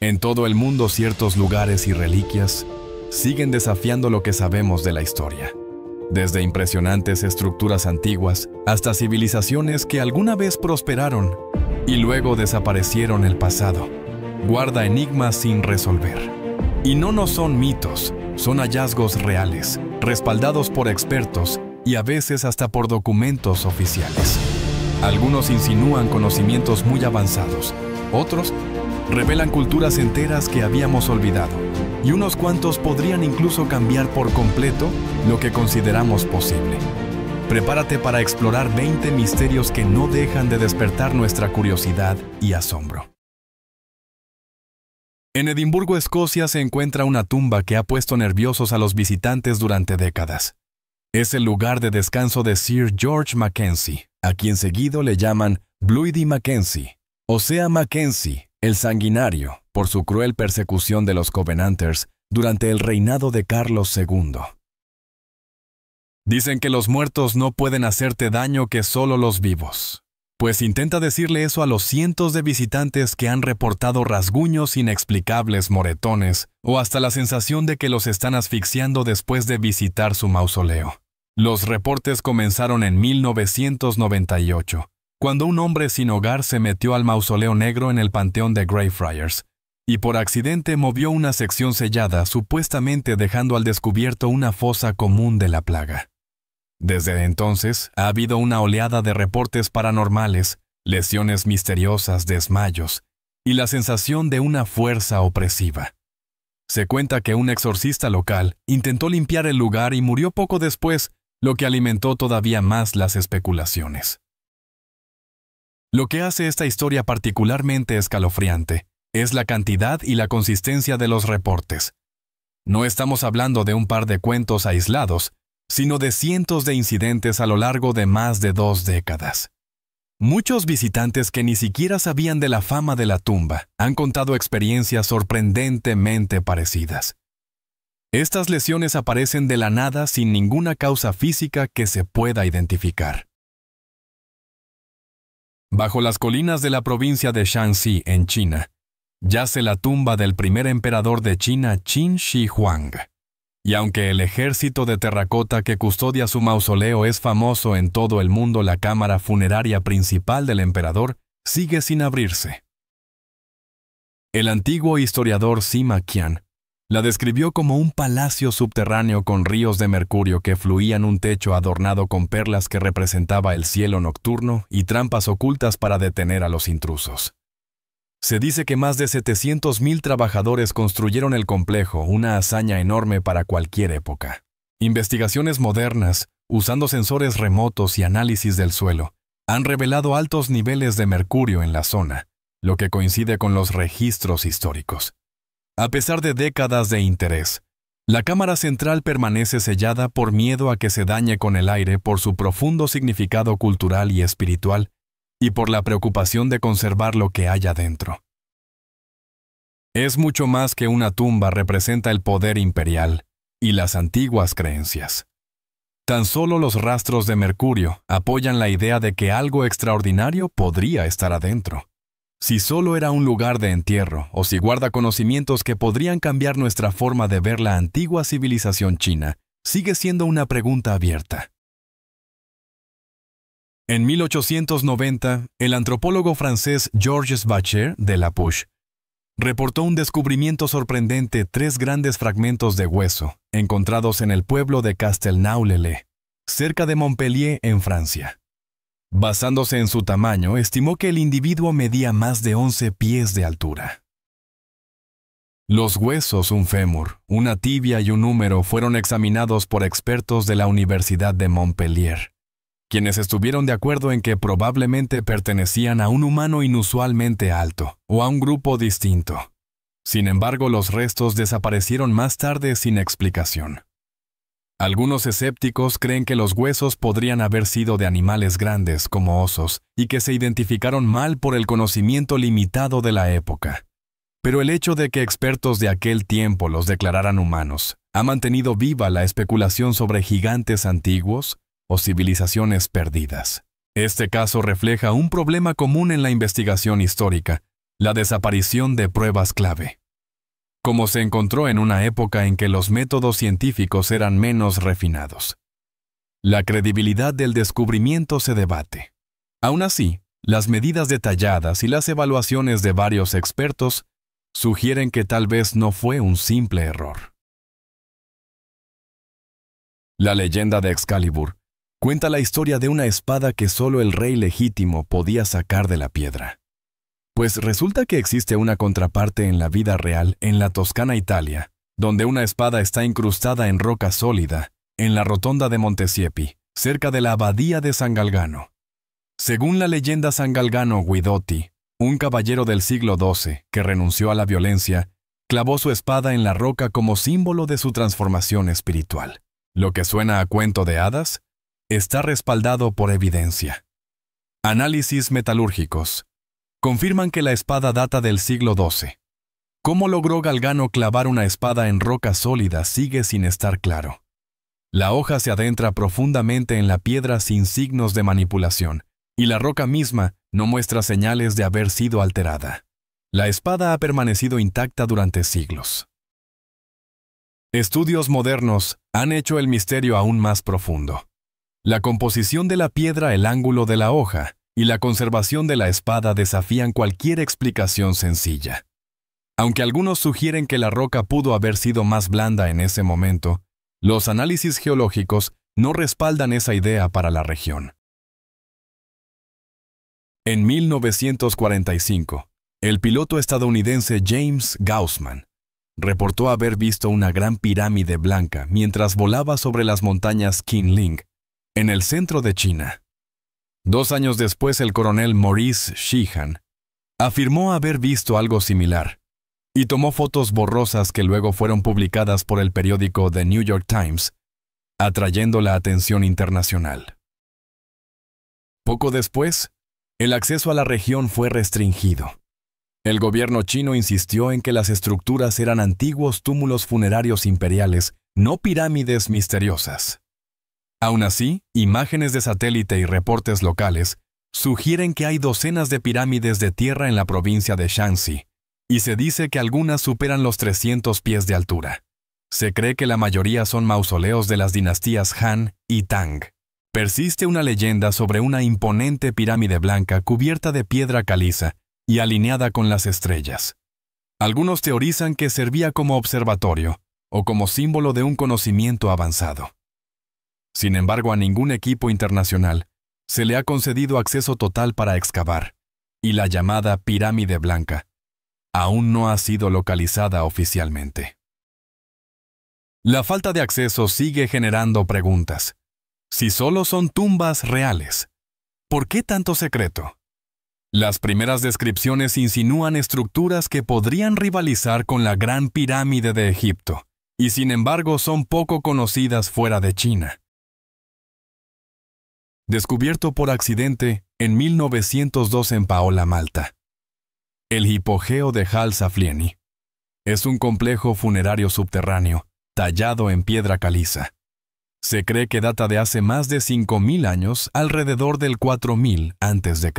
En todo el mundo, ciertos lugares y reliquias siguen desafiando lo que sabemos de la historia. Desde impresionantes estructuras antiguas hasta civilizaciones que alguna vez prosperaron y luego desaparecieron en el pasado. Guarda enigmas sin resolver. Y no son mitos, son hallazgos reales, respaldados por expertos y a veces hasta por documentos oficiales. Algunos insinúan conocimientos muy avanzados, otros revelan culturas enteras que habíamos olvidado, y unos cuantos podrían incluso cambiar por completo lo que consideramos posible. Prepárate para explorar 20 misterios que no dejan de despertar nuestra curiosidad y asombro. En Edimburgo, Escocia, se encuentra una tumba que ha puesto nerviosos a los visitantes durante décadas. Es el lugar de descanso de Sir George Mackenzie, a quien seguido le llaman Bloody Mackenzie, o sea Mackenzie, el sanguinario, por su cruel persecución de los Covenanters durante el reinado de Carlos II. Dicen que los muertos no pueden hacerte daño que solo los vivos. Pues intenta decirle eso a los cientos de visitantes que han reportado rasguños inexplicables, moretones, o hasta la sensación de que los están asfixiando después de visitar su mausoleo. Los reportes comenzaron en 1998, cuando un hombre sin hogar se metió al mausoleo negro en el panteón de Greyfriars, y por accidente movió una sección sellada, supuestamente dejando al descubierto una fosa común de la plaga. Desde entonces, ha habido una oleada de reportes paranormales, lesiones misteriosas, desmayos, y la sensación de una fuerza opresiva. Se cuenta que un exorcista local intentó limpiar el lugar y murió poco después, lo que alimentó todavía más las especulaciones. Lo que hace esta historia particularmente escalofriante es la cantidad y la consistencia de los reportes. No estamos hablando de un par de cuentos aislados, sino de cientos de incidentes a lo largo de más de 2 décadas. Muchos visitantes que ni siquiera sabían de la fama de la tumba han contado experiencias sorprendentemente parecidas. Estas lesiones aparecen de la nada sin ninguna causa física que se pueda identificar. Bajo las colinas de la provincia de Shanxi, en China, yace la tumba del primer emperador de China, Qin Shi Huang. Y aunque el ejército de terracota que custodia su mausoleo es famoso en todo el mundo, la cámara funeraria principal del emperador sigue sin abrirse. El antiguo historiador Sima Qian la describió como un palacio subterráneo con ríos de mercurio que fluían, un techo adornado con perlas que representaba el cielo nocturno y trampas ocultas para detener a los intrusos. Se dice que más de 700.000 trabajadores construyeron el complejo, una hazaña enorme para cualquier época. Investigaciones modernas, usando sensores remotos y análisis del suelo, han revelado altos niveles de mercurio en la zona, lo que coincide con los registros históricos. A pesar de décadas de interés, la cámara central permanece sellada por miedo a que se dañe con el aire, por su profundo significado cultural y espiritual, y por la preocupación de conservar lo que hay adentro. Es mucho más que una tumba, representa el poder imperial y las antiguas creencias. Tan solo los rastros de mercurio apoyan la idea de que algo extraordinario podría estar adentro. Si solo era un lugar de entierro, o si guarda conocimientos que podrían cambiar nuestra forma de ver la antigua civilización china, sigue siendo una pregunta abierta. En 1890, el antropólogo francés Georges Vacher de La Puche reportó un descubrimiento sorprendente: 3 grandes fragmentos de hueso encontrados en el pueblo de Castelnau-le-Lez, cerca de Montpellier, en Francia. Basándose en su tamaño, estimó que el individuo medía más de 11 pies de altura. Los huesos, un fémur, una tibia y un húmero, fueron examinados por expertos de la Universidad de Montpellier, quienes estuvieron de acuerdo en que probablemente pertenecían a un humano inusualmente alto o a un grupo distinto. Sin embargo, los restos desaparecieron más tarde sin explicación. Algunos escépticos creen que los huesos podrían haber sido de animales grandes como osos y que se identificaron mal por el conocimiento limitado de la época. Pero el hecho de que expertos de aquel tiempo los declararan humanos ha mantenido viva la especulación sobre gigantes antiguos o civilizaciones perdidas. Este caso refleja un problema común en la investigación histórica, la desaparición de pruebas clave. Como se encontró en una época en que los métodos científicos eran menos refinados. La credibilidad del descubrimiento se debate. Aún así, las medidas detalladas y las evaluaciones de varios expertos sugieren que tal vez no fue un simple error. La leyenda de Excalibur cuenta la historia de una espada que solo el rey legítimo podía sacar de la piedra. Pues resulta que existe una contraparte en la vida real en la Toscana, Italia, donde una espada está incrustada en roca sólida, en la rotonda de Montesiepi, cerca de la abadía de San Galgano. Según la leyenda, San Galgano Guidotti, un caballero del siglo XII que renunció a la violencia, clavó su espada en la roca como símbolo de su transformación espiritual. Lo que suena a cuento de hadas está respaldado por evidencia. Análisis metalúrgicos confirman que la espada data del siglo XII. ¿Cómo logró Galgano clavar una espada en roca sólida sigue sin estar claro? La hoja se adentra profundamente en la piedra sin signos de manipulación, y la roca misma no muestra señales de haber sido alterada. La espada ha permanecido intacta durante siglos. Estudios modernos han hecho el misterio aún más profundo. La composición de la piedra, el ángulo de la hoja y la conservación de la espada desafían cualquier explicación sencilla. Aunque algunos sugieren que la roca pudo haber sido más blanda en ese momento, los análisis geológicos no respaldan esa idea para la región. En 1945, el piloto estadounidense James Gaussman reportó haber visto una gran pirámide blanca mientras volaba sobre las montañas Qinling, en el centro de China. 2 años después, el coronel Maurice Sheehan afirmó haber visto algo similar y tomó fotos borrosas que luego fueron publicadas por el periódico The New York Times, atrayendo la atención internacional. Poco después, el acceso a la región fue restringido. El gobierno chino insistió en que las estructuras eran antiguos túmulos funerarios imperiales, no pirámides misteriosas. Aún así, imágenes de satélite y reportes locales sugieren que hay docenas de pirámides de tierra en la provincia de Shanxi, y se dice que algunas superan los 300 pies de altura. Se cree que la mayoría son mausoleos de las dinastías Han y Tang. Persiste una leyenda sobre una imponente pirámide blanca cubierta de piedra caliza y alineada con las estrellas. Algunos teorizan que servía como observatorio o como símbolo de un conocimiento avanzado. Sin embargo, a ningún equipo internacional se le ha concedido acceso total para excavar, y la llamada Pirámide Blanca aún no ha sido localizada oficialmente. La falta de acceso sigue generando preguntas. Si solo son tumbas reales, ¿por qué tanto secreto? Las primeras descripciones insinúan estructuras que podrían rivalizar con la Gran Pirámide de Egipto, y sin embargo son poco conocidas fuera de China. Descubierto por accidente en 1902 en Paola, Malta. El hipogeo de Hal Saflieni es un complejo funerario subterráneo tallado en piedra caliza. Se cree que data de hace más de 5.000 años, alrededor del 4000 a.C.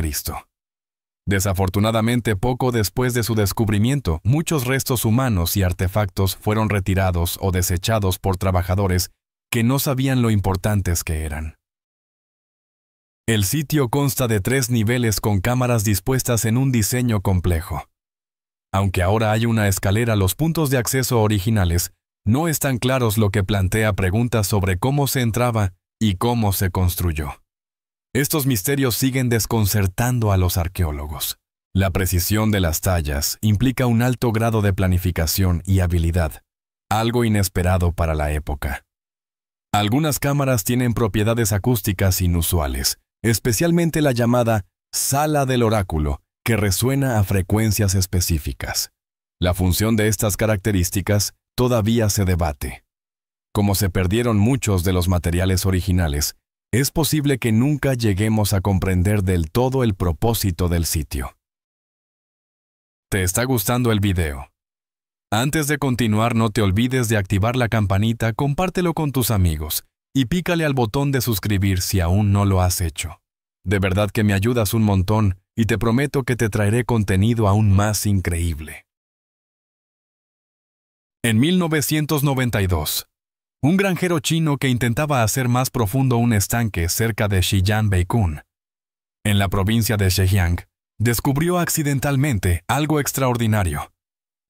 Desafortunadamente, poco después de su descubrimiento, muchos restos humanos y artefactos fueron retirados o desechados por trabajadores que no sabían lo importantes que eran. El sitio consta de 3 niveles con cámaras dispuestas en un diseño complejo. Aunque ahora hay una escalera, los puntos de acceso originales no están claros, lo que plantea preguntas sobre cómo se entraba y cómo se construyó. Estos misterios siguen desconcertando a los arqueólogos. La precisión de las tallas implica un alto grado de planificación y habilidad, algo inesperado para la época. Algunas cámaras tienen propiedades acústicas inusuales, especialmente la llamada Sala del Oráculo, que resuena a frecuencias específicas. La función de estas características todavía se debate. Como se perdieron muchos de los materiales originales, es posible que nunca lleguemos a comprender del todo el propósito del sitio. ¿Te está gustando el video? Antes de continuar, no te olvides de activar la campanita, compártelo con tus amigos y pícale al botón de suscribir si aún no lo has hecho. De verdad que me ayudas un montón y te prometo que te traeré contenido aún más increíble. En 1992, un granjero chino que intentaba hacer más profundo un estanque cerca de Xi'an-Beikun, en la provincia de Zhejiang, descubrió accidentalmente algo extraordinario: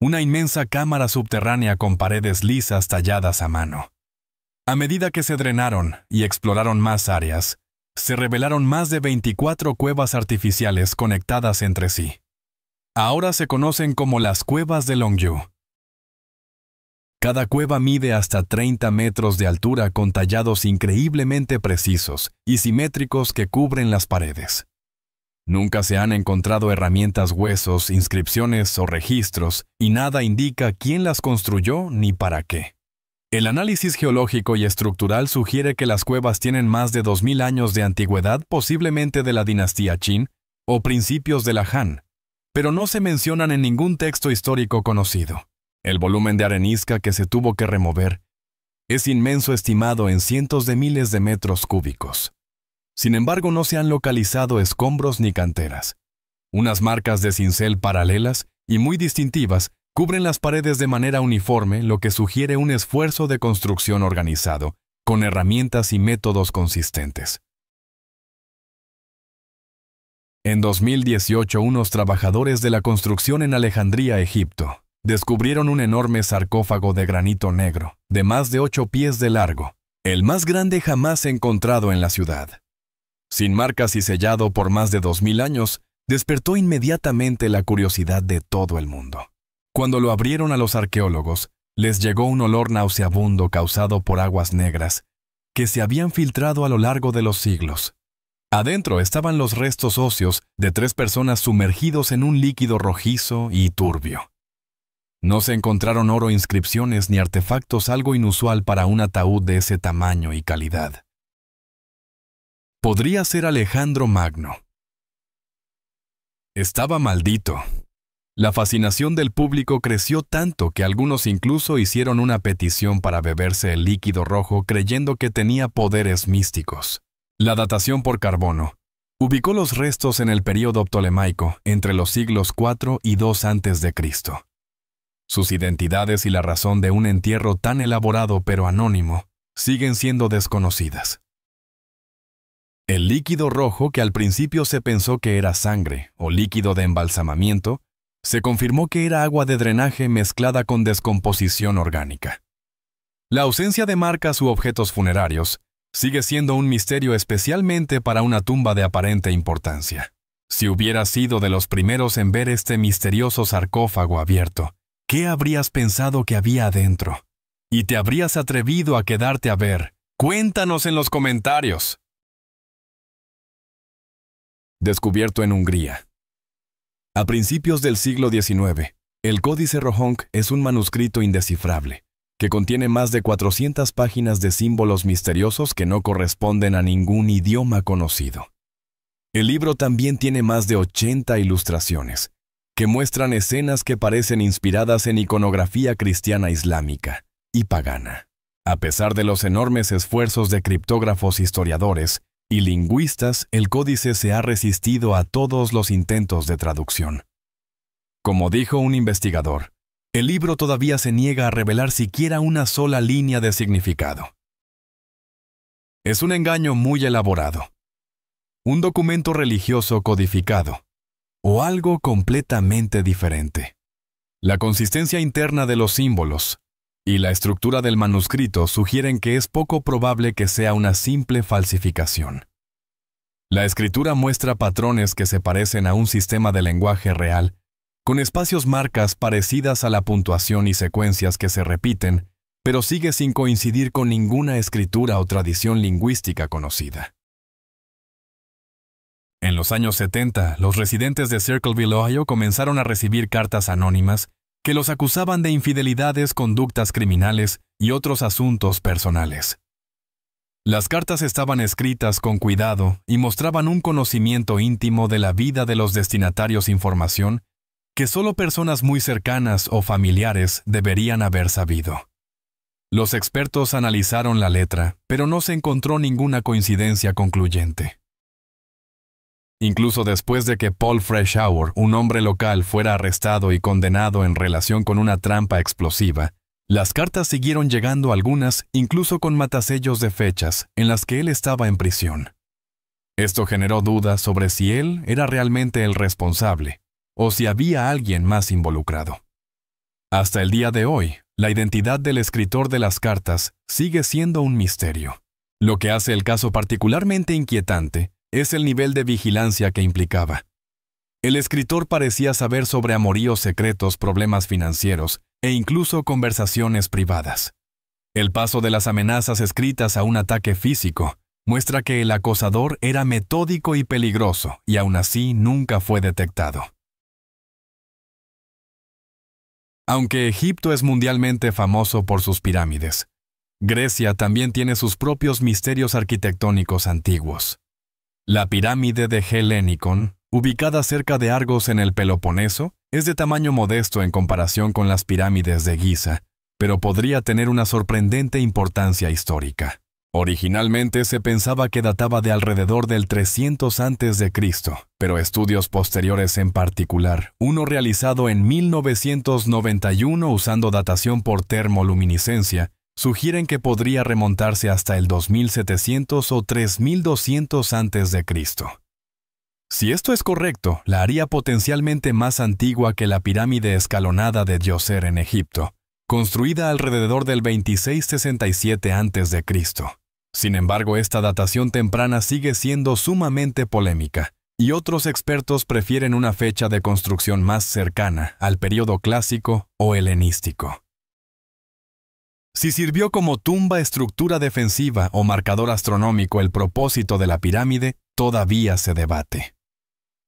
una inmensa cámara subterránea con paredes lisas talladas a mano. A medida que se drenaron y exploraron más áreas, se revelaron más de 24 cuevas artificiales conectadas entre sí. Ahora se conocen como las cuevas de Longyu. Cada cueva mide hasta 30 metros de altura con tallados increíblemente precisos y simétricos que cubren las paredes. Nunca se han encontrado herramientas, huesos, inscripciones o registros, y nada indica quién las construyó ni para qué. El análisis geológico y estructural sugiere que las cuevas tienen más de 2000 años de antigüedad, posiblemente de la dinastía Qin o principios de la Han, pero no se mencionan en ningún texto histórico conocido. El volumen de arenisca que se tuvo que remover es inmenso, estimado en cientos de miles de metros cúbicos. Sin embargo, no se han localizado escombros ni canteras. Unas marcas de cincel paralelas y muy distintivas cubren las paredes de manera uniforme, lo que sugiere un esfuerzo de construcción organizado, con herramientas y métodos consistentes. En 2018, unos trabajadores de la construcción en Alejandría, Egipto, descubrieron un enorme sarcófago de granito negro, de más de 8 pies de largo, el más grande jamás encontrado en la ciudad. Sin marcas y sellado por más de 2000 años, despertó inmediatamente la curiosidad de todo el mundo. Cuando lo abrieron a los arqueólogos, les llegó un olor nauseabundo causado por aguas negras que se habían filtrado a lo largo de los siglos. Adentro estaban los restos óseos de 3 personas sumergidos en un líquido rojizo y turbio. No se encontraron oro, inscripciones ni artefactos, algo inusual para un ataúd de ese tamaño y calidad. Podría ser Alejandro Magno. Estaba maldito. La fascinación del público creció tanto que algunos incluso hicieron una petición para beberse el líquido rojo, creyendo que tenía poderes místicos. La datación por carbono ubicó los restos en el período ptolemaico, entre los siglos IV y II a.C. Sus identidades y la razón de un entierro tan elaborado pero anónimo siguen siendo desconocidas. El líquido rojo, que al principio se pensó que era sangre o líquido de embalsamamiento, se confirmó que era agua de drenaje mezclada con descomposición orgánica. La ausencia de marcas u objetos funerarios sigue siendo un misterio, especialmente para una tumba de aparente importancia. Si hubieras sido de los primeros en ver este misterioso sarcófago abierto, ¿qué habrías pensado que había adentro? ¿Y te habrías atrevido a quedarte a ver? Cuéntanos en los comentarios. Descubierto en Hungría. A principios del siglo XIX, el Códice Rohonk es un manuscrito indescifrable, que contiene más de 400 páginas de símbolos misteriosos que no corresponden a ningún idioma conocido. El libro también tiene más de 80 ilustraciones, que muestran escenas que parecen inspiradas en iconografía cristiana, islámica y pagana. A pesar de los enormes esfuerzos de criptógrafos, historiadores y lingüistas, el códice se ha resistido a todos los intentos de traducción. Como dijo un investigador, el libro todavía se niega a revelar siquiera una sola línea de significado. Es un engaño muy elaborado, un documento religioso codificado, o algo completamente diferente. La consistencia interna de los símbolos y la estructura del manuscrito sugieren que es poco probable que sea una simple falsificación. La escritura muestra patrones que se parecen a un sistema de lenguaje real, con espacios, marcas parecidas a la puntuación y secuencias que se repiten, pero sigue sin coincidir con ninguna escritura o tradición lingüística conocida. En los años 70, los residentes de Circleville, Ohio, comenzaron a recibir cartas anónimas que los acusaban de infidelidades, conductas criminales y otros asuntos personales. Las cartas estaban escritas con cuidado y mostraban un conocimiento íntimo de la vida de los destinatarios, información que solo personas muy cercanas o familiares deberían haber sabido. Los expertos analizaron la letra, pero no se encontró ninguna coincidencia concluyente. Incluso después de que Paul Freshour, un hombre local, fuera arrestado y condenado en relación con una trampa explosiva, las cartas siguieron llegando, algunas incluso con matasellos de fechas en las que él estaba en prisión. Esto generó dudas sobre si él era realmente el responsable o si había alguien más involucrado. Hasta el día de hoy, la identidad del escritor de las cartas sigue siendo un misterio. Lo que hace el caso particularmente inquietante es el nivel de vigilancia que implicaba. El escritor parecía saber sobre amoríos secretos, problemas financieros e incluso conversaciones privadas. El paso de las amenazas escritas a un ataque físico muestra que el acosador era metódico y peligroso, y aún así nunca fue detectado. Aunque Egipto es mundialmente famoso por sus pirámides, Grecia también tiene sus propios misterios arquitectónicos antiguos. La pirámide de Helénikon, ubicada cerca de Argos en el Peloponeso, es de tamaño modesto en comparación con las pirámides de Giza, pero podría tener una sorprendente importancia histórica. Originalmente se pensaba que databa de alrededor del 300 a.C., pero estudios posteriores, en particular uno realizado en 1991 usando datación por termoluminiscencia, sugieren que podría remontarse hasta el 2700 o 3200 a.C. Si esto es correcto, la haría potencialmente más antigua que la pirámide escalonada de Djoser en Egipto, construida alrededor del 2667 a.C. Sin embargo, esta datación temprana sigue siendo sumamente polémica, y otros expertos prefieren una fecha de construcción más cercana al período clásico o helenístico. Si sirvió como tumba, estructura defensiva o marcador astronómico el propósito de la pirámide, todavía se debate.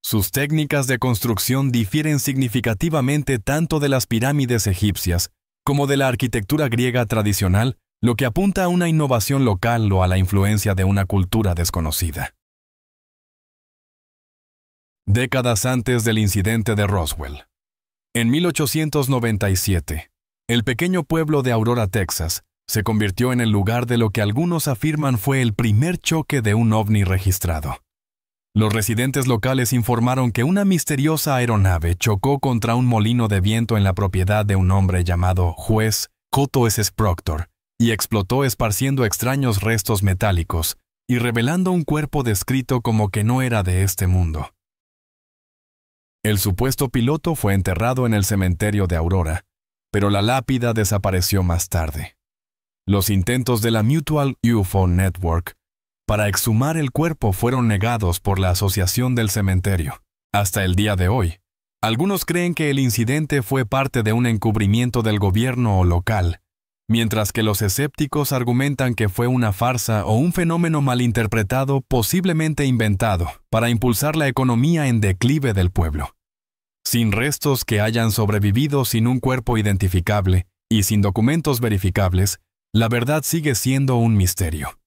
Sus técnicas de construcción difieren significativamente tanto de las pirámides egipcias como de la arquitectura griega tradicional, lo que apunta a una innovación local o a la influencia de una cultura desconocida. Décadas antes del incidente de Roswell. En 1897, el pequeño pueblo de Aurora, Texas, se convirtió en el lugar de lo que algunos afirman fue el primer choque de un ovni registrado. Los residentes locales informaron que una misteriosa aeronave chocó contra un molino de viento en la propiedad de un hombre llamado Juez J. S. Proctor y explotó esparciendo extraños restos metálicos y revelando un cuerpo descrito como que no era de este mundo. El supuesto piloto fue enterrado en el cementerio de Aurora, pero la lápida desapareció más tarde. Los intentos de la Mutual UFO Network para exhumar el cuerpo fueron negados por la asociación del cementerio. Hasta el día de hoy, algunos creen que el incidente fue parte de un encubrimiento del gobierno local, mientras que los escépticos argumentan que fue una farsa o un fenómeno malinterpretado, posiblemente inventado, para impulsar la economía en declive del pueblo. Sin restos que hayan sobrevivido, sin un cuerpo identificable y sin documentos verificables, la verdad sigue siendo un misterio.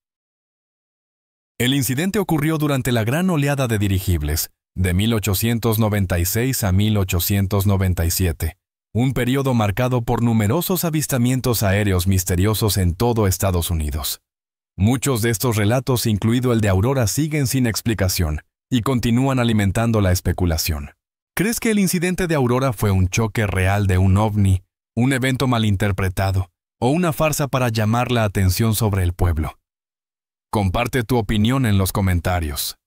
El incidente ocurrió durante la gran oleada de dirigibles, de 1896 a 1897, un periodo marcado por numerosos avistamientos aéreos misteriosos en todo Estados Unidos. Muchos de estos relatos, incluido el de Aurora, siguen sin explicación y continúan alimentando la especulación. ¿Crees que el incidente de Aurora fue un choque real de un ovni, un evento malinterpretado o una farsa para llamar la atención sobre el pueblo? Comparte tu opinión en los comentarios.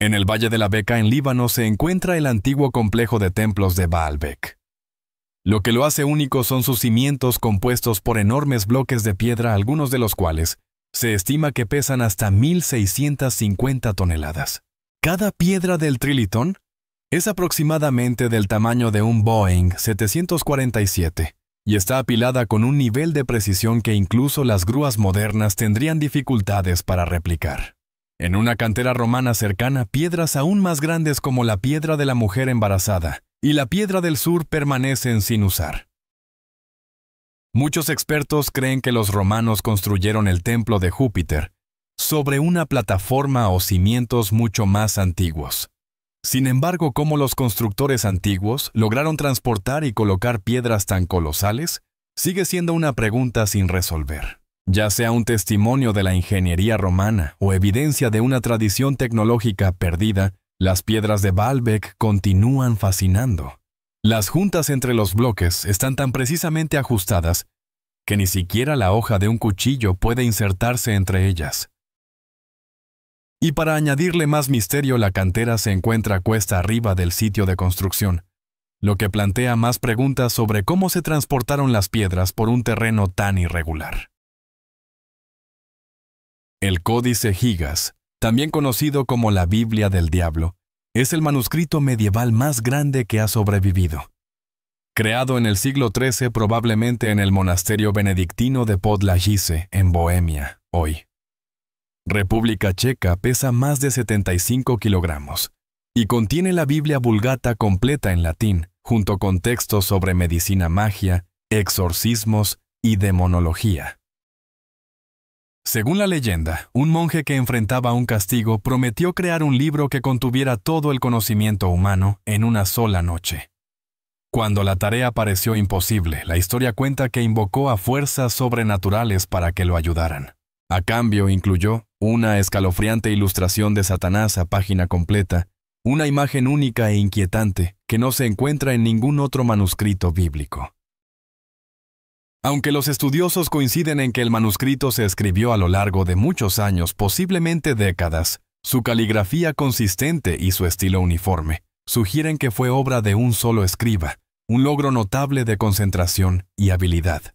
En el Valle de la Beca, en Líbano, se encuentra el antiguo complejo de templos de Baalbek. Lo que lo hace único son sus cimientos compuestos por enormes bloques de piedra, algunos de los cuales se estima que pesan hasta 1.650 toneladas. Cada piedra del trilitón es aproximadamente del tamaño de un Boeing 747 y está apilada con un nivel de precisión que incluso las grúas modernas tendrían dificultades para replicar. En una cantera romana cercana, piedras aún más grandes como la piedra de la mujer embarazada y la piedra del sur permanecen sin usar. Muchos expertos creen que los romanos construyeron el templo de Júpiter sobre una plataforma o cimientos mucho más antiguos. Sin embargo, ¿cómo los constructores antiguos lograron transportar y colocar piedras tan colosales? Sigue siendo una pregunta sin resolver. Ya sea un testimonio de la ingeniería romana o evidencia de una tradición tecnológica perdida, las piedras de Baalbek continúan fascinando. Las juntas entre los bloques están tan precisamente ajustadas que ni siquiera la hoja de un cuchillo puede insertarse entre ellas. Y para añadirle más misterio, la cantera se encuentra cuesta arriba del sitio de construcción, lo que plantea más preguntas sobre cómo se transportaron las piedras por un terreno tan irregular. El Códice Gigas, también conocido como la Biblia del Diablo, es el manuscrito medieval más grande que ha sobrevivido. Creado en el siglo XIII, probablemente en el monasterio benedictino de Podlajice, en Bohemia, hoy. República Checa, pesa más de 75 kilogramos y contiene la Biblia Vulgata completa en latín, junto con textos sobre medicina magia, exorcismos y demonología. Según la leyenda, un monje que enfrentaba un castigo prometió crear un libro que contuviera todo el conocimiento humano en una sola noche. Cuando la tarea pareció imposible, la historia cuenta que invocó a fuerzas sobrenaturales para que lo ayudaran. A cambio, incluyó una escalofriante ilustración de Satanás a página completa, una imagen única e inquietante que no se encuentra en ningún otro manuscrito bíblico. Aunque los estudiosos coinciden en que el manuscrito se escribió a lo largo de muchos años, posiblemente décadas, su caligrafía consistente y su estilo uniforme sugieren que fue obra de un solo escriba, un logro notable de concentración y habilidad.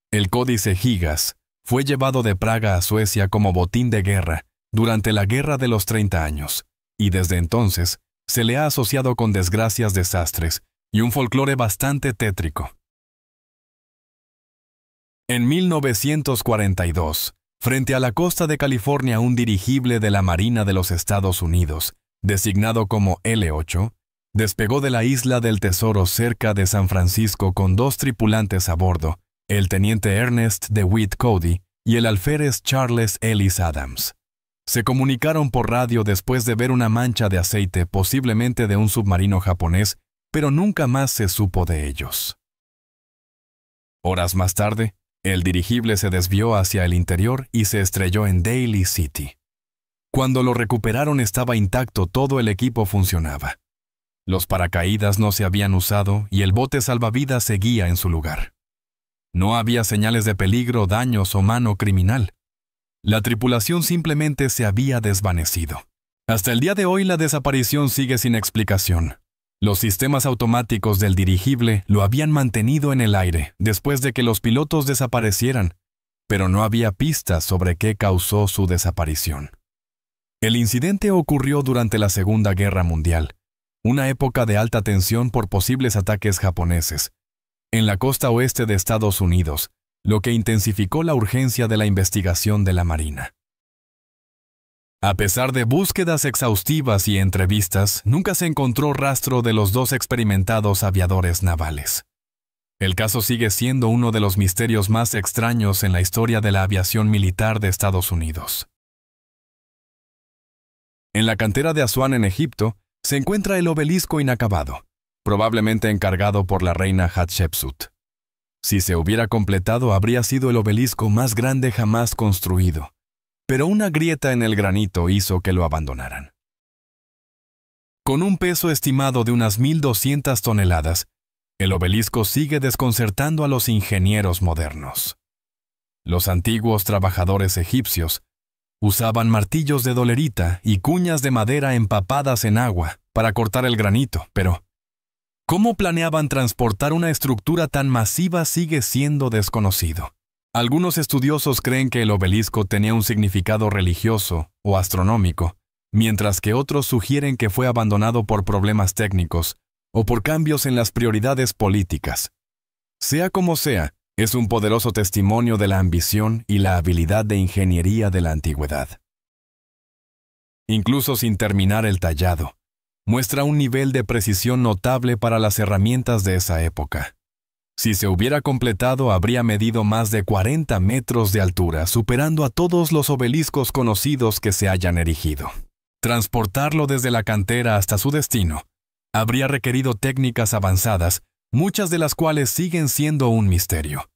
El Códice Gigas fue llevado de Praga a Suecia como botín de guerra durante la Guerra de los 30 años, y desde entonces se le ha asociado con desgracias, desastres y un folclore bastante tétrico. En 1942, frente a la costa de California, un dirigible de la Marina de los Estados Unidos, designado como L-8, despegó de la Isla del Tesoro cerca de San Francisco con 2 tripulantes a bordo, el teniente Ernest DeWitt Cody y el alférez Charles Ellis Adams. Se comunicaron por radio después de ver una mancha de aceite, posiblemente de un submarino japonés, pero nunca más se supo de ellos. Horas más tarde, el dirigible se desvió hacia el interior y se estrelló en Daly City. Cuando lo recuperaron estaba intacto, todo el equipo funcionaba. Los paracaídas no se habían usado y el bote salvavidas seguía en su lugar. No había señales de peligro, daños o mano criminal. La tripulación simplemente se había desvanecido. Hasta el día de hoy la desaparición sigue sin explicación. Los sistemas automáticos del dirigible lo habían mantenido en el aire después de que los pilotos desaparecieran, pero no había pistas sobre qué causó su desaparición. El incidente ocurrió durante la Segunda Guerra Mundial, una época de alta tensión por posibles ataques japoneses, en la costa oeste de Estados Unidos, lo que intensificó la urgencia de la investigación de la Marina. A pesar de búsquedas exhaustivas y entrevistas, nunca se encontró rastro de los 2 experimentados aviadores navales. El caso sigue siendo uno de los misterios más extraños en la historia de la aviación militar de Estados Unidos. En la cantera de Asuán, en Egipto, se encuentra el obelisco inacabado, probablemente encargado por la reina Hatshepsut. Si se hubiera completado, habría sido el obelisco más grande jamás construido, pero una grieta en el granito hizo que lo abandonaran. Con un peso estimado de unas 1.200 toneladas, el obelisco sigue desconcertando a los ingenieros modernos. Los antiguos trabajadores egipcios usaban martillos de dolerita y cuñas de madera empapadas en agua para cortar el granito, pero ¿cómo planeaban transportar una estructura tan masiva sigue siendo desconocido? Algunos estudiosos creen que el obelisco tenía un significado religioso o astronómico, mientras que otros sugieren que fue abandonado por problemas técnicos o por cambios en las prioridades políticas. Sea como sea, es un poderoso testimonio de la ambición y la habilidad de ingeniería de la antigüedad. Incluso sin terminar el tallado, muestra un nivel de precisión notable para las herramientas de esa época. Si se hubiera completado, habría medido más de 40 metros de altura, superando a todos los obeliscos conocidos que se hayan erigido. Transportarlo desde la cantera hasta su destino habría requerido técnicas avanzadas, muchas de las cuales siguen siendo un misterio.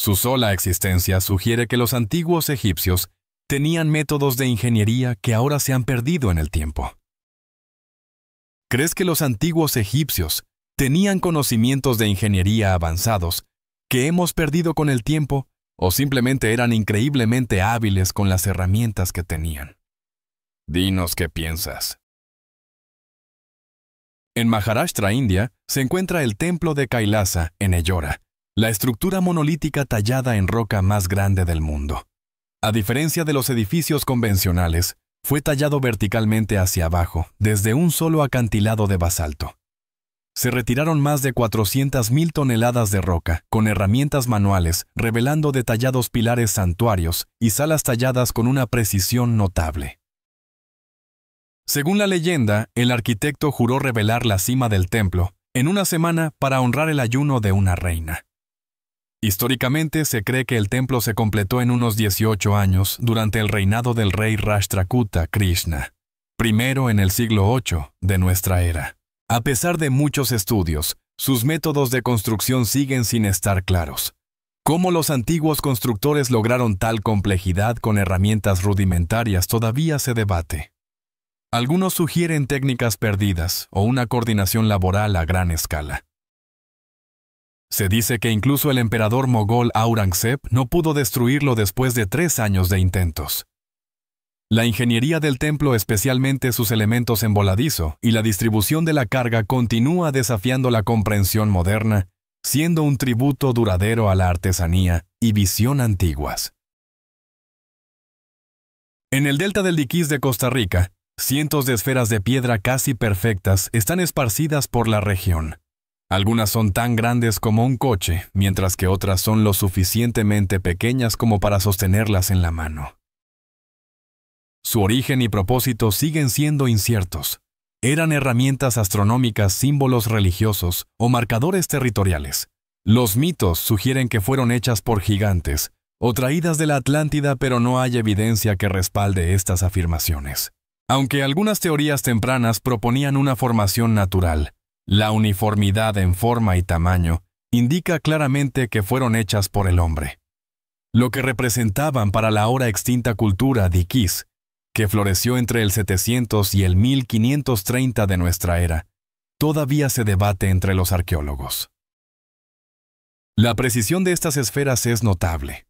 Su sola existencia sugiere que los antiguos egipcios tenían métodos de ingeniería que ahora se han perdido en el tiempo. ¿Crees que los antiguos egipcios tenían conocimientos de ingeniería avanzados que hemos perdido con el tiempo o simplemente eran increíblemente hábiles con las herramientas que tenían? Dinos qué piensas. En Maharashtra, India, se encuentra el templo de Kailasa en Ellora, la estructura monolítica tallada en roca más grande del mundo. A diferencia de los edificios convencionales, fue tallado verticalmente hacia abajo, desde un solo acantilado de basalto. Se retiraron más de 400,000 toneladas de roca, con herramientas manuales, revelando detallados pilares santuarios y salas talladas con una precisión notable. Según la leyenda, el arquitecto juró revelar la cima del templo en una semana para honrar el ayuno de una reina. Históricamente se cree que el templo se completó en unos 18 años durante el reinado del rey Rashtrakuta Krishna, primero en el siglo VIII de nuestra era. A pesar de muchos estudios, sus métodos de construcción siguen sin estar claros. ¿Cómo los antiguos constructores lograron tal complejidad con herramientas rudimentarias todavía se debate? Algunos sugieren técnicas perdidas o una coordinación laboral a gran escala. Se dice que incluso el emperador mogol Aurangzeb no pudo destruirlo después de 3 años de intentos. La ingeniería del templo, especialmente sus elementos en voladizo y la distribución de la carga, continúa desafiando la comprensión moderna, siendo un tributo duradero a la artesanía y visión antiguas. En el delta del Diquís de Costa Rica, cientos de esferas de piedra casi perfectas están esparcidas por la región. Algunas son tan grandes como un coche, mientras que otras son lo suficientemente pequeñas como para sostenerlas en la mano. Su origen y propósito siguen siendo inciertos. Eran herramientas astronómicas, símbolos religiosos o marcadores territoriales. Los mitos sugieren que fueron hechas por gigantes o traídas de la Atlántida, pero no hay evidencia que respalde estas afirmaciones. Aunque algunas teorías tempranas proponían una formación natural, la uniformidad en forma y tamaño indica claramente que fueron hechas por el hombre. Lo que representaban para la ahora extinta cultura diquís, que floreció entre el 700 y el 1530 de nuestra era, todavía se debate entre los arqueólogos. La precisión de estas esferas es notable.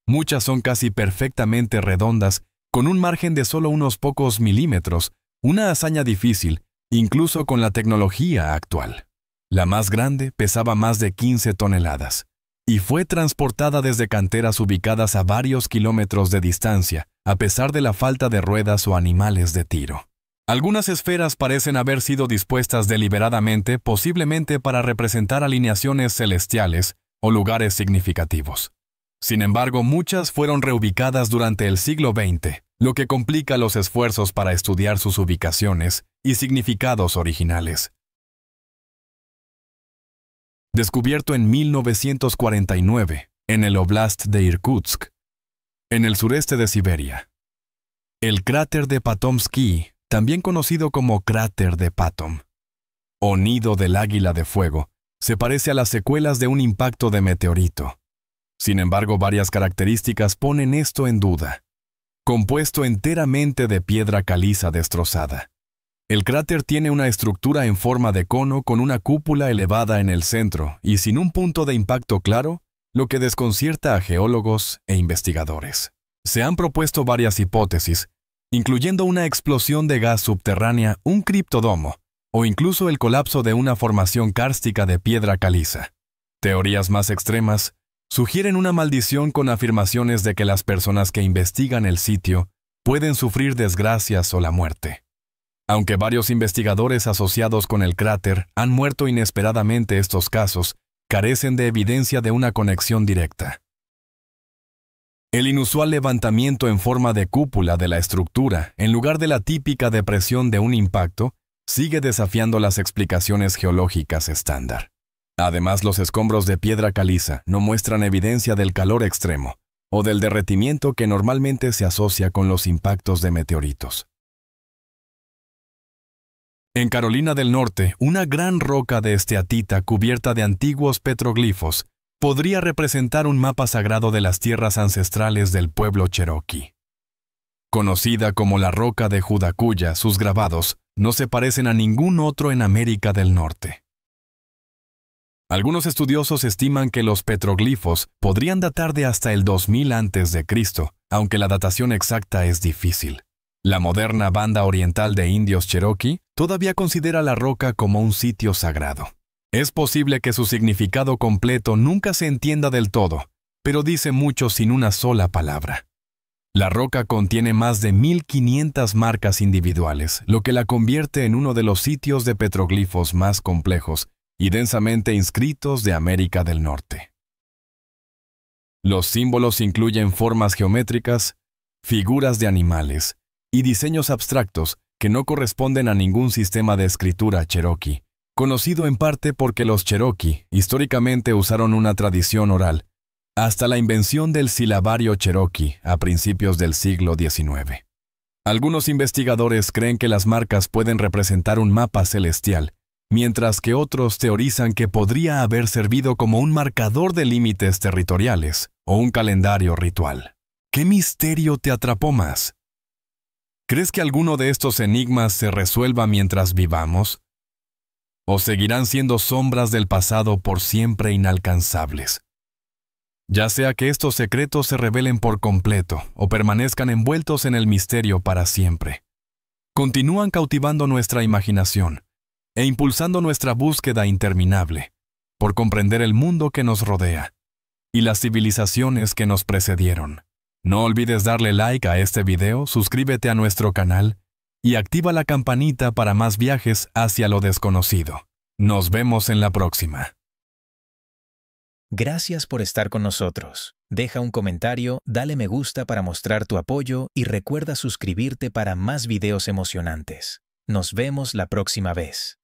Muchas son casi perfectamente redondas, con un margen de solo unos pocos milímetros, una hazaña difícil, incluso con la tecnología actual. La más grande pesaba más de 15 toneladas y fue transportada desde canteras ubicadas a varios kilómetros de distancia, a pesar de la falta de ruedas o animales de tiro. Algunas esferas parecen haber sido dispuestas deliberadamente, posiblemente para representar alineaciones celestiales o lugares significativos. Sin embargo, muchas fueron reubicadas durante el siglo XX, lo que complica los esfuerzos para estudiar sus ubicaciones y significados originales. Descubierto en 1949, en el Oblast de Irkutsk, en el sureste de Siberia. El cráter de Patomsky, también conocido como cráter de Patom, o nido del águila de fuego, se parece a las secuelas de un impacto de meteorito. Sin embargo, varias características ponen esto en duda. Compuesto enteramente de piedra caliza destrozada. El cráter tiene una estructura en forma de cono con una cúpula elevada en el centro y sin un punto de impacto claro, lo que desconcierta a geólogos e investigadores. Se han propuesto varias hipótesis, incluyendo una explosión de gas subterránea, un criptodomo, o incluso el colapso de una formación kárstica de piedra caliza. Teorías más extremas sugieren una maldición con afirmaciones de que las personas que investigan el sitio pueden sufrir desgracias o la muerte. Aunque varios investigadores asociados con el cráter han muerto inesperadamente, estos casos carecen de evidencia de una conexión directa. El inusual levantamiento en forma de cúpula de la estructura, en lugar de la típica depresión de un impacto, sigue desafiando las explicaciones geológicas estándar. Además, los escombros de piedra caliza no muestran evidencia del calor extremo o del derretimiento que normalmente se asocia con los impactos de meteoritos. En Carolina del Norte, una gran roca de esteatita cubierta de antiguos petroglifos podría representar un mapa sagrado de las tierras ancestrales del pueblo cherokee. Conocida como la Roca de Judacuya, sus grabados no se parecen a ningún otro en América del Norte. Algunos estudiosos estiman que los petroglifos podrían datar de hasta el 2000 a.C., aunque la datación exacta es difícil. La moderna banda oriental de indios cherokee todavía considera la roca como un sitio sagrado. Es posible que su significado completo nunca se entienda del todo, pero dice mucho sin una sola palabra. La roca contiene más de 1500 marcas individuales, lo que la convierte en uno de los sitios de petroglifos más complejos y densamente inscritos de América del Norte. Los símbolos incluyen formas geométricas, figuras de animales y diseños abstractos que no corresponden a ningún sistema de escritura cherokee, conocido en parte porque los cherokee históricamente usaron una tradición oral, hasta la invención del silabario cherokee a principios del siglo XIX. Algunos investigadores creen que las marcas pueden representar un mapa celestial, mientras que otros teorizan que podría haber servido como un marcador de límites territoriales o un calendario ritual. ¿Qué misterio te atrapó más? ¿Crees que alguno de estos enigmas se resuelva mientras vivamos? ¿O seguirán siendo sombras del pasado por siempre inalcanzables? Ya sea que estos secretos se revelen por completo o permanezcan envueltos en el misterio para siempre, continúan cautivando nuestra imaginación e impulsando nuestra búsqueda interminable por comprender el mundo que nos rodea y las civilizaciones que nos precedieron. No olvides darle like a este video, suscríbete a nuestro canal y activa la campanita para más viajes hacia lo desconocido. Nos vemos en la próxima. Gracias por estar con nosotros. Deja un comentario, dale me gusta para mostrar tu apoyo y recuerda suscribirte para más videos emocionantes. Nos vemos la próxima vez.